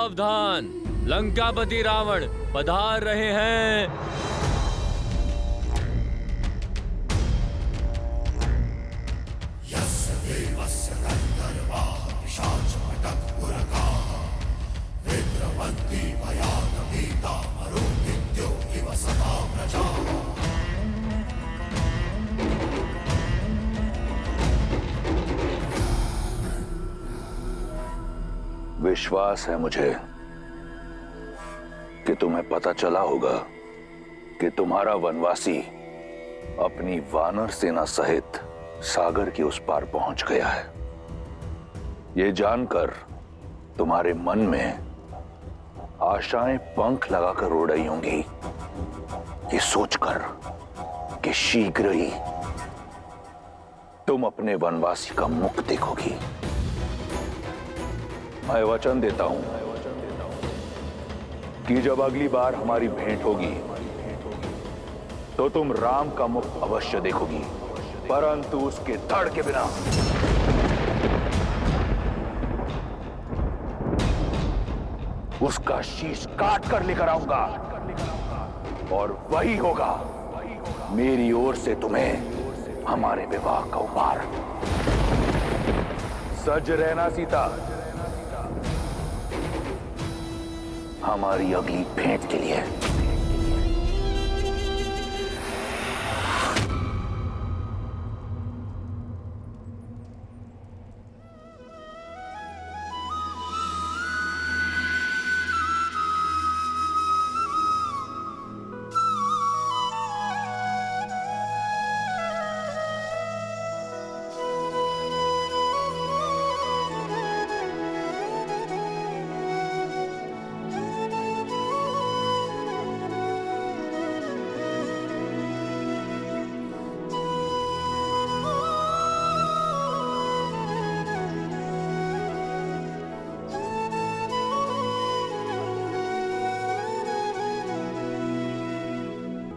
सावधान, लंकापति रावण पधार रहे हैं। विश्वास है मुझे कि तुम्हें पता चला होगा कि तुम्हारा वनवासी अपनी वानर सेना सहित सागर के उस पार पहुंच गया है। ये जानकर तुम्हारे मन में आशाएं पंख लगाकर उड़ रही होंगी, ये सोचकर कि शीघ्र ही तुम अपने वनवासी का मुख देखोगी। मैं वचन देता हूं कि जब अगली बार हमारी भेंट होगी तो तुम राम का मुख अवश्य देखोगी, परंतु उसके धड़ के बिना। उसका शीश काट कर लेकर आऊंगा और वही होगा मेरी ओर से तुम्हें हमारे विवाह का उपहार। सज रहना सीता, हमारी अगली भेंट के लिए।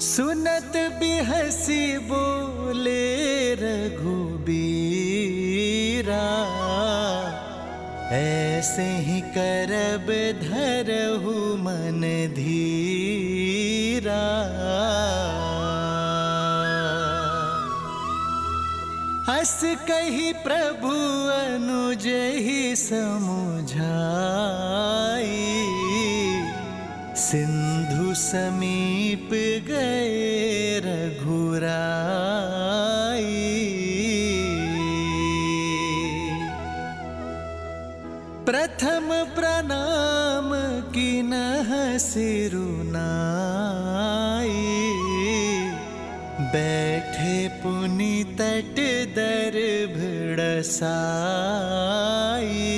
सुनत बिहसी बोले रघुबीरा, ऐसे ही करब धरहु मन धीरा। हस कही प्रभु अनुज ही समुझाई, सिंधु समीप गए रघुराई। प्रथम प्रणाम किन्ह सिरुनाई, बैठे पुनि तट दर्भ साई।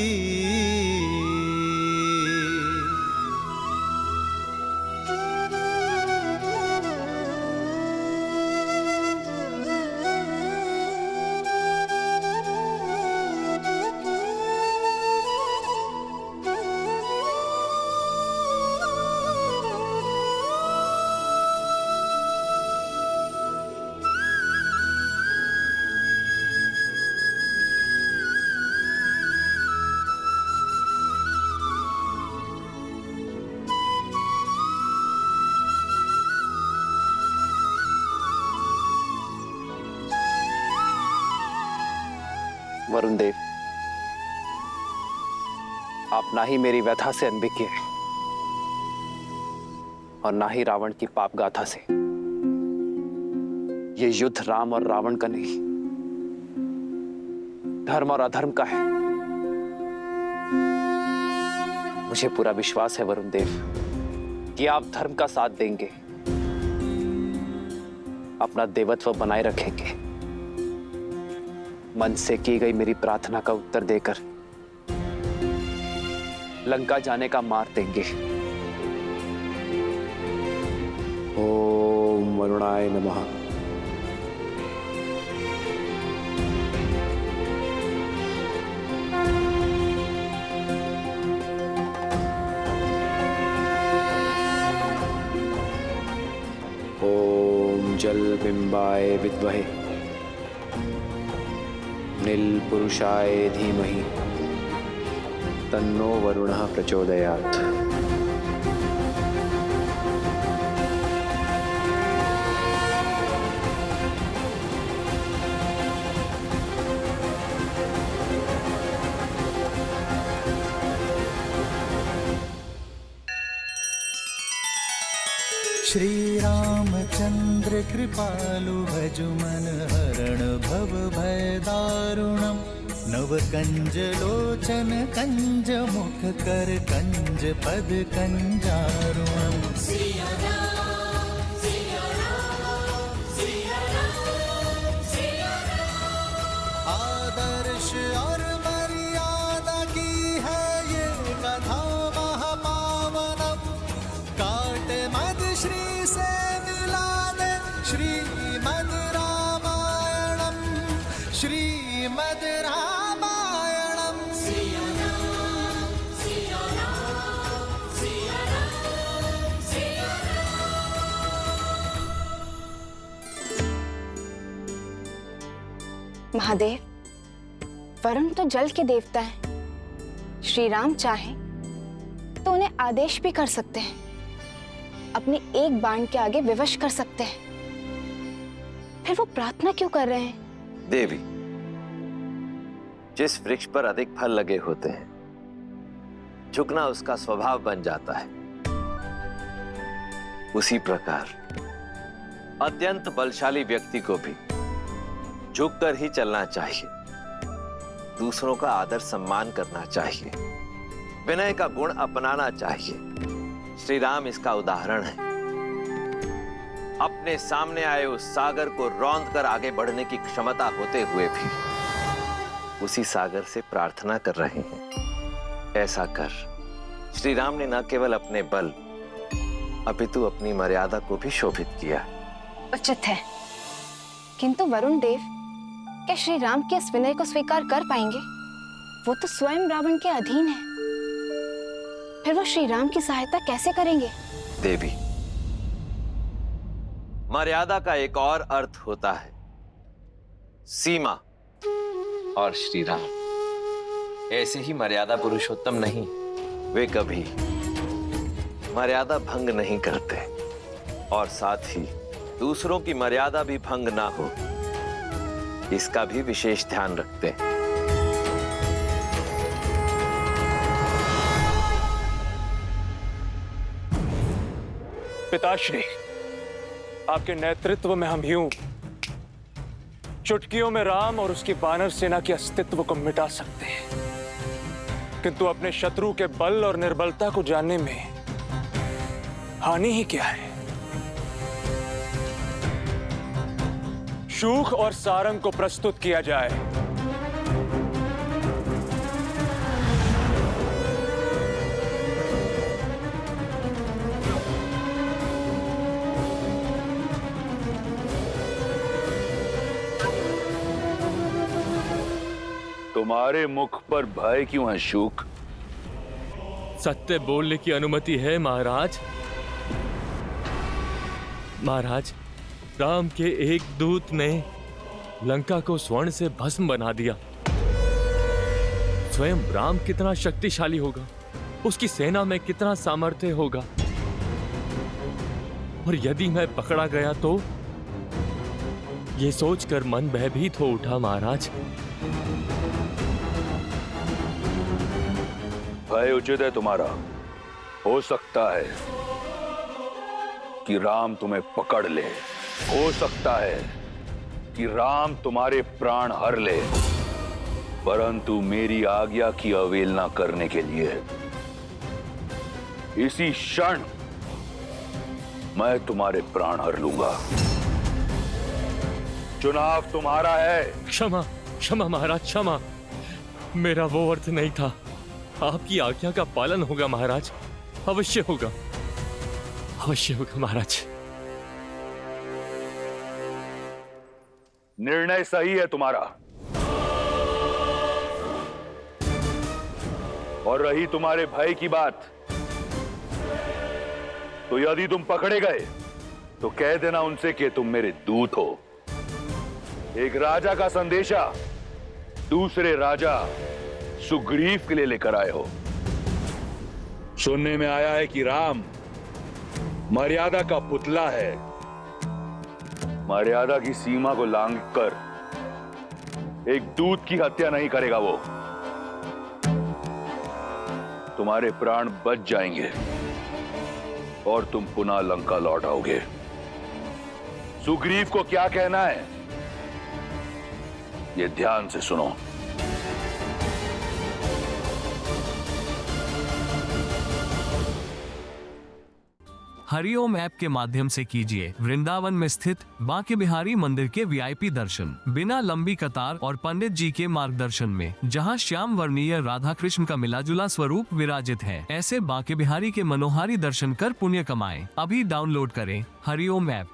वरुण देव, आप ना ही मेरी व्यथा से अनभिज्ञ हैं और ना ही रावण की पाप गाथा से। ये युद्ध राम और रावण का नहीं, धर्म और अधर्म का है। मुझे पूरा विश्वास है वरुण देव कि आप धर्म का साथ देंगे, अपना देवत्व बनाए रखेंगे, मन से की गई मेरी प्रार्थना का उत्तर देकर लंका जाने का मार्ग देंगे। ओम वरुणाय नमः। ओम जल बिंबाय विद्महे नील पुरुषाय धीमहि तन्नो वरुणः प्रचोदयात्। श्री रामचंद्र कृपालु भजु मन हरण भव भय दारुणम्। नव कंज लोचन कंज मुख कर कंज पद कंजारुणम्। आदर्श और मर्यादा की है ये कथा महापावनम। काट मद श्री से मिला दे श्रीमद् रामायणम। श्रीमद् रामायणम। महादेव, वरुण तो जल के देवता हैं। श्री राम चाहें तो उन्हें आदेश भी कर सकते हैं, अपने एक बाण के आगे विवश कर सकते हैं। फिर वो प्रार्थना क्यों कर रहे हैं? देवी, जिस वृक्ष पर अधिक फल लगे होते हैं, झुकना उसका स्वभाव बन जाता है। उसी प्रकार अत्यंत बलशाली व्यक्ति को भी झुककर ही चलना चाहिए, दूसरों का आदर सम्मान करना चाहिए, विनय का गुण अपनाना चाहिए। श्री राम इसका उदाहरण है। अपने सामने आए उस सागर को रौंद कर आगे बढ़ने की क्षमता होते हुए भी उसी सागर से प्रार्थना कर रहे हैं। ऐसा कर श्री राम ने न केवल अपने बल अपितु अपनी मर्यादा को भी शोभित किया। उचित है, किंतु वरुण देव, क्या श्री राम के इस विनय को स्वीकार कर पाएंगे? वो तो स्वयं रावण के अधीन है। फिर वो श्री राम की सहायता कैसे करेंगे? देवी, मर्यादा का एक और अर्थ होता है सीमा, और श्री राम ऐसे ही मर्यादा पुरुषोत्तम नहीं। वे कभी मर्यादा भंग नहीं करते और साथ ही दूसरों की मर्यादा भी भंग ना हो, इसका भी विशेष ध्यान रखते हैं। पिताश्री, आपके नेतृत्व में हम यूं चुटकियों में राम और उसकी वानर सेना के अस्तित्व को मिटा सकते हैं, किंतु अपने शत्रु के बल और निर्बलता को जानने में हानि ही क्या है? शूख और सारंग को प्रस्तुत किया जाए। तुम्हारे मुख पर भय क्यों है शूक? सत्य बोलने की अनुमति है महाराज। महाराज, राम के एक दूत ने लंका को स्वर्ण से भस्म बना दिया। स्वयं राम कितना शक्तिशाली होगा, उसकी सेना में कितना सामर्थ्य होगा, और यदि मैं पकड़ा गया तो? ये सोचकर मन भयभीत हो उठा महाराज। भय उचित है तुम्हारा। हो सकता है कि राम तुम्हें पकड़ ले, हो सकता है कि राम तुम्हारे प्राण हर ले, परंतु मेरी आज्ञा की अवहेलना करने के लिए इसी क्षण मैं तुम्हारे प्राण हर लूंगा। चुनाव तुम्हारा है। क्षमा क्षमा महाराज, क्षमा। मेरा वो अर्थ नहीं था। आपकी आज्ञा का पालन होगा महाराज, अवश्य होगा, अवश्य होगा महाराज। निर्णय सही है तुम्हारा। और रही तुम्हारे भय की बात, तो यदि तुम पकड़े गए तो कह देना उनसे कि तुम मेरे दूत हो। एक राजा का संदेशा दूसरे राजा सुग्रीव के लिए लेकर आए हो। सुनने में आया है कि राम मर्यादा का पुतला है। मर्यादा की सीमा को लांघकर एक दूत की हत्या नहीं करेगा वो। तुम्हारे प्राण बच जाएंगे और तुम पुनः लंका लौट आओगे। सुग्रीव को क्या कहना है, ये ध्यान से सुनो। हरिओम ऐप के माध्यम से कीजिए वृंदावन में स्थित बांके बिहारी मंदिर के वीआईपी दर्शन बिना लंबी कतार और पंडित जी के मार्गदर्शन में, जहां श्याम वर्णीय राधा कृष्ण का मिलाजुला स्वरूप विराजित है। ऐसे बांके बिहारी के मनोहारी दर्शन कर पुण्य कमाएं। अभी डाउनलोड करें हरिओम ऐप।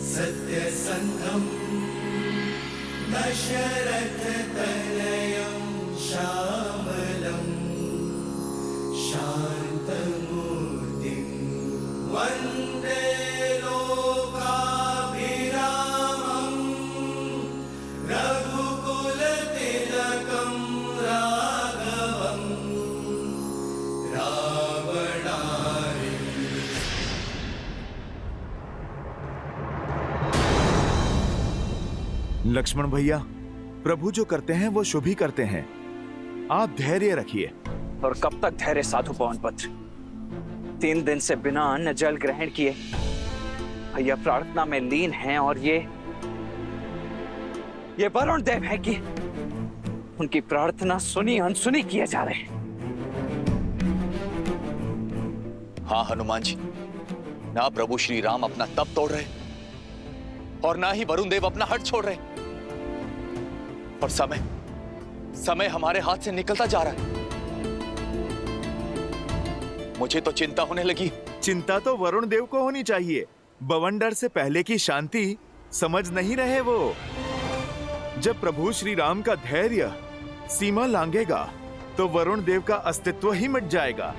सत्यसन्धं दशरथ तनयं श्यामलं शान्तमूर्तिं वन्दे लोकाभिरामं रघुकुलतिलकं राघवं रावणारि। लक्ष्मण भैया, प्रभु जो करते हैं वो शुभ ही करते हैं। आप धैर्य रखिए। और कब तक धैर्य साधु पवनपुत्र? 3 दिन से बिना अन्न जल ग्रहण किए भैया प्रार्थना में लीन हैं, और ये वरुण देव है कि उनकी प्रार्थना सुनी अनसुनी किए जा रहे हैं। हाँ हनुमान जी, ना प्रभु श्री राम अपना तप तोड़ रहे और ना ही वरुण देव अपना हट छोड़ रहे, और समय हमारे हाथ से निकलता जा रहा है। मुझे तो चिंता होने लगी। चिंता तो वरुण देव को होनी चाहिए। बवंडर से पहले की शांति समझ नहीं रहे वो। जब प्रभु श्री राम का धैर्य सीमा लांघेगा तो वरुण देव का अस्तित्व ही मिट जाएगा।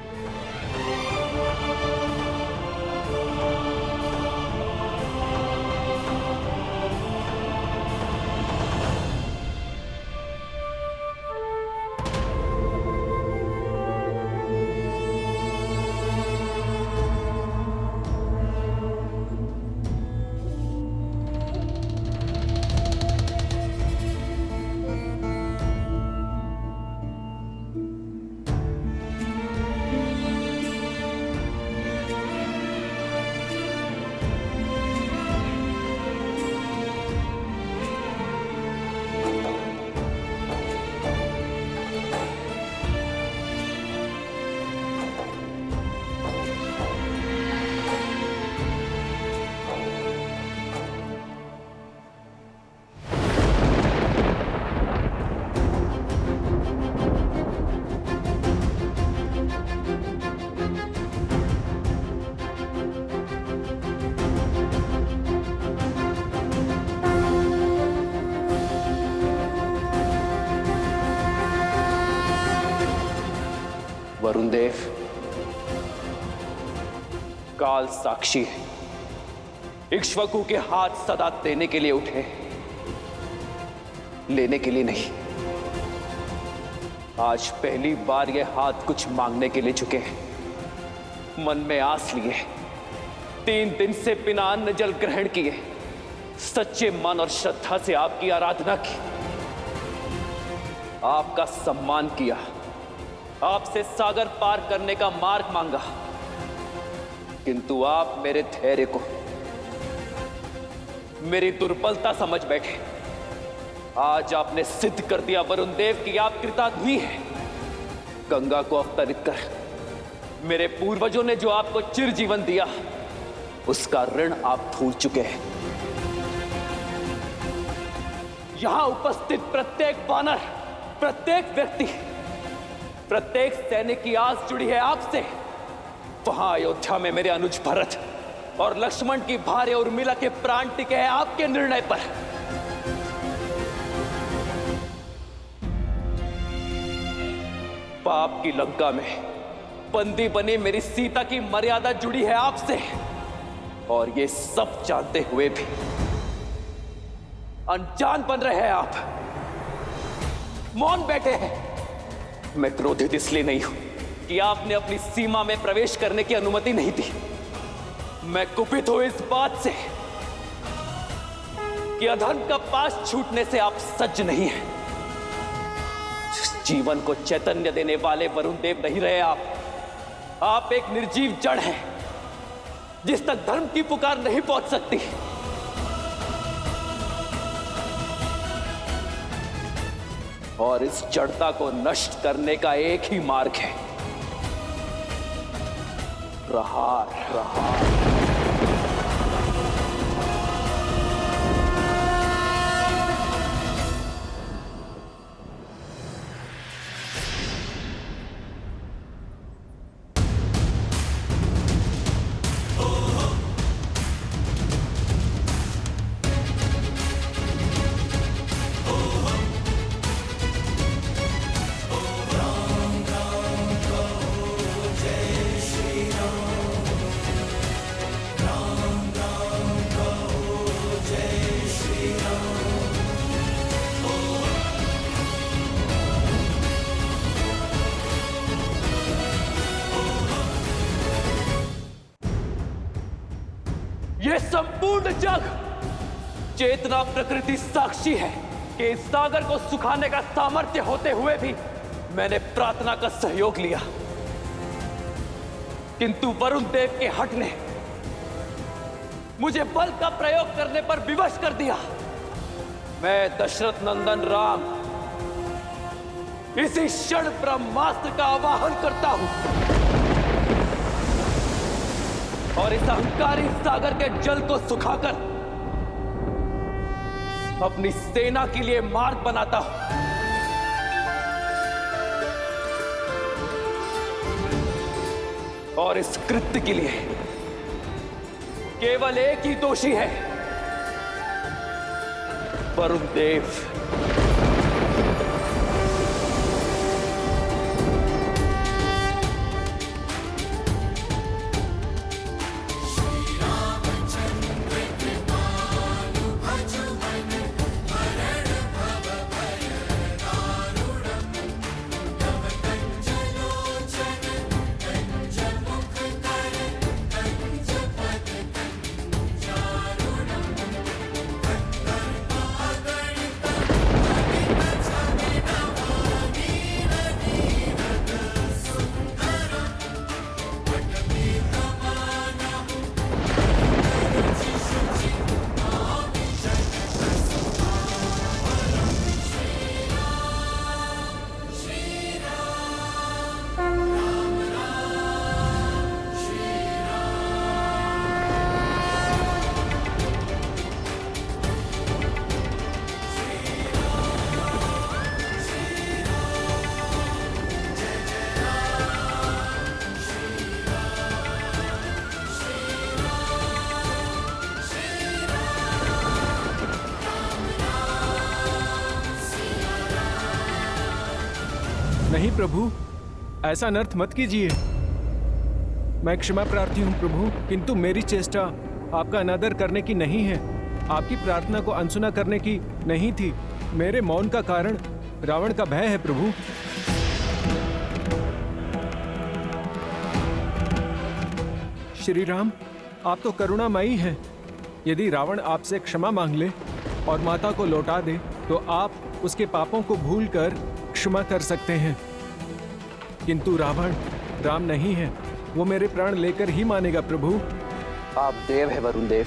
वरुण देव काल साक्षी है, इक्ष्वाकु के हाथ सदा देने के लिए उठे, लेने के लिए नहीं। आज पहली बार ये हाथ कुछ मांगने के लिए झुके हैं। मन में आस लिए, 3 दिन से बिना अन्न जल ग्रहण किए, सच्चे मन और श्रद्धा से आपकी आराधना की, आपका सम्मान किया, आपसे सागर पार करने का मार्ग मांगा, किंतु आप मेरे धैर्य को मेरी दुर्बलता समझ बैठे। आज आपने सिद्ध कर दिया वरुण देव कि आप कृतार्थ भी हैं। गंगा को अवतरित कर मेरे पूर्वजों ने जो आपको चिर जीवन दिया, उसका ऋण आप भूल चुके हैं। यहां उपस्थित प्रत्येक वानर, प्रत्येक व्यक्ति, प्रत्येक सैनिक की आस जुड़ी है आपसे। वहां अयोध्या में मेरे अनुज भरत और लक्ष्मण की भार्य उर्मिला के प्राण टिके हैं आपके निर्णय पर। पाप की लंका में बंदी बनी मेरी सीता की मर्यादा जुड़ी है आपसे, और ये सब जानते हुए भी अनजान बन रहे हैं आप, मौन बैठे हैं। मैं क्रोधित इसलिए नहीं हूं कि आपने अपनी सीमा में प्रवेश करने की अनुमति नहीं दी। मैं कुपित हूं इस बात से कि अधर्म का पास छूटने से आप सज्ज नहीं हैं। जीवन को चैतन्य देने वाले वरुण देव नहीं रहे आप एक निर्जीव जड़ हैं जिस तक धर्म की पुकार नहीं पहुंच सकती। और इस जड़ता को नष्ट करने का एक ही मार्ग है, प्रहार। ये संपूर्ण जग चेतना प्रकृति साक्षी है कि इस सागर को सुखाने का सामर्थ्य होते हुए भी मैंने प्रार्थना का सहयोग लिया, किंतु वरुण देव के हठ ने मुझे बल का प्रयोग करने पर विवश कर दिया। मैं दशरथ नंदन राम इसी क्षण ब्रह्मास्त्र का आवाहन करता हूं और इस अहंकारी सागर के जल को सुखाकर अपनी सेना के लिए मार्ग बनाता हूं। और इस कृत्य के लिए केवल एक ही दोषी है, वरुण देव। नहीं प्रभु, ऐसा अनर्थ मत कीजिए। मैं क्षमा प्रार्थी हूँ प्रभु, किंतु मेरी चेष्टा आपका अनादर करने की नहीं है, आपकी प्रार्थना को अनसुना करने की नहीं थी। मेरे मौन का कारण रावण का भय है प्रभु। श्री राम, आप तो करुणामयी हैं। यदि रावण आपसे क्षमा मांग ले और माता को लौटा दे तो आप उसके पापों को भूलकर क्षमा कर सकते हैं, किंतु रावण राम नहीं है, वो मेरे प्राण लेकर ही मानेगा प्रभु। आप देव है वरुण देव,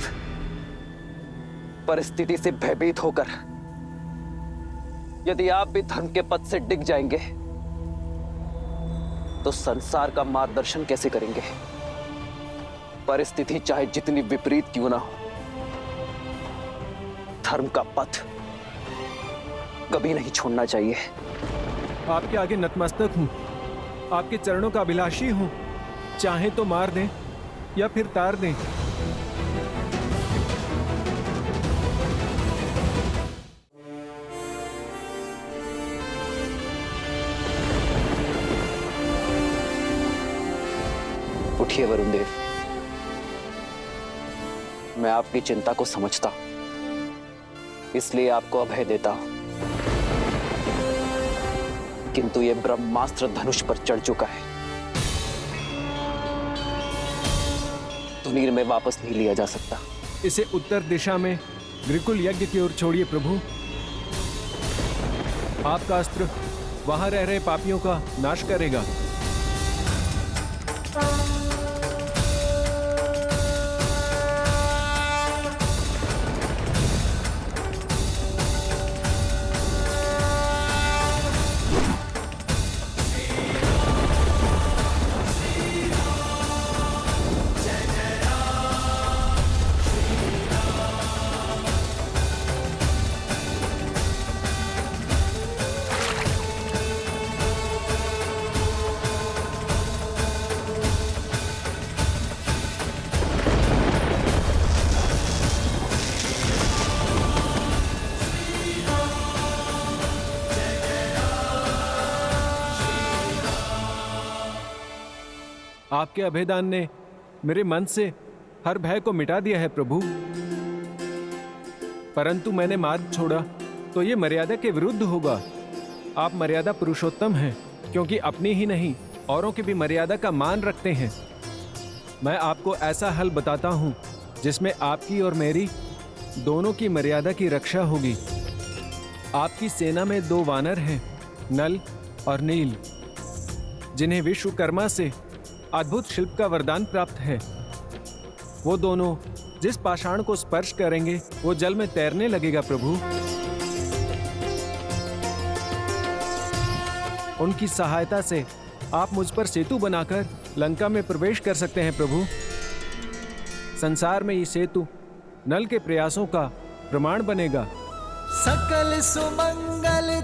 परिस्थिति से भयभीत होकर यदि आप भी धर्म के पथ से डिग जाएंगे तो संसार का मार्गदर्शन कैसे करेंगे? परिस्थिति चाहे जितनी विपरीत क्यों ना हो, धर्म का पथ कभी नहीं छोड़ना चाहिए। आपके आगे नतमस्तक हूँ, आपके चरणों का अभिलाषी हूँ। चाहे तो मार दें या फिर तार दें। उठिए वरुण देव, मैं आपकी चिंता को समझता हूं, इसलिए आपको अभय देता हूं। किंतु यह ब्रह्मास्त्र धनुष पर चढ़ चुका है, तुनीर में वापस नहीं लिया जा सकता। इसे उत्तर दिशा में ग्रिकुल यज्ञ की ओर छोड़िए प्रभु। आपका अस्त्र वहां रह रहे पापियों का नाश करेगा। आपके अभेदान ने मेरे मन से हर भय को मिटा दिया है प्रभु। परंतु मैंने मार्ग छोड़ा तो ये मर्यादा के विरुद्ध होगा। आप मर्यादा पुरुषोत्तम हैं, क्योंकि अपनी ही नहीं औरों की भी मर्यादा का मान रखते हैं। मैं आपको ऐसा हल बताता हूं जिसमें आपकी और मेरी दोनों की मर्यादा की रक्षा होगी। आपकी सेना में 2 वानर हैं, नल और नील, जिन्हें विश्वकर्मा से अद्भुत शिल्प का वरदान प्राप्त है। वो दोनों जिस पाषाण को स्पर्श करेंगे वो जल में तैरने लगेगा प्रभु। उनकी सहायता से आप मुझ पर सेतु बनाकर लंका में प्रवेश कर सकते हैं प्रभु। संसार में ये सेतु नल के प्रयासों का प्रमाण बनेगा। सकल सुमंगलदायक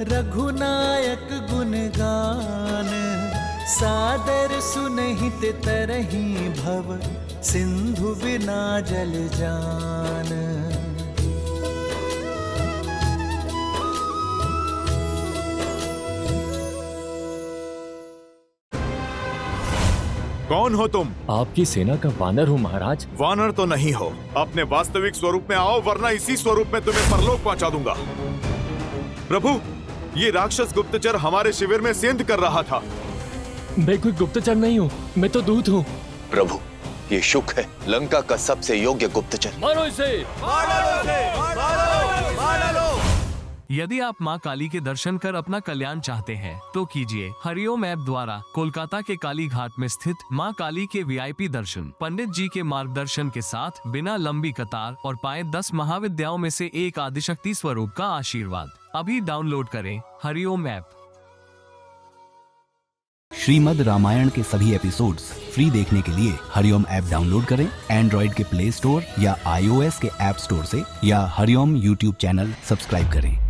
रघुनायक गुणगान, सादर सुनहित तरही भव सिंधु बिना जल जान। कौन हो तुम? आपकी सेना का वानर हूँ महाराज। वानर तो नहीं हो, अपने वास्तविक स्वरूप में आओ, वरना इसी स्वरूप में तुम्हें परलोक पहुंचा दूंगा। प्रभु, ये राक्षस गुप्तचर हमारे शिविर में सेंध कर रहा था। मैं कोई गुप्तचर नहीं हूँ, मैं तो दूत हूँ। प्रभु, ये शुक है, लंका का सबसे योग्य गुप्तचर। मारो इसे! यदि आप मां काली के दर्शन कर अपना कल्याण चाहते हैं तो कीजिए हरिओम ऐप द्वारा कोलकाता के काली घाट में स्थित मां काली के वीआईपी दर्शन, पंडित जी के मार्गदर्शन के साथ, बिना लंबी कतार और पाए 10 महाविद्याओं में से एक आदिशक्ति स्वरूप का आशीर्वाद। अभी डाउनलोड करें हरिओम ऐप। श्रीमद् रामायण के सभी एपिसोड्स फ्री देखने के लिए हरिओम ऐप डाउनलोड करें एंड्रॉइड के प्ले स्टोर या iOS के ऐप स्टोर से, या हरिओम यूट्यूब चैनल सब्सक्राइब करें।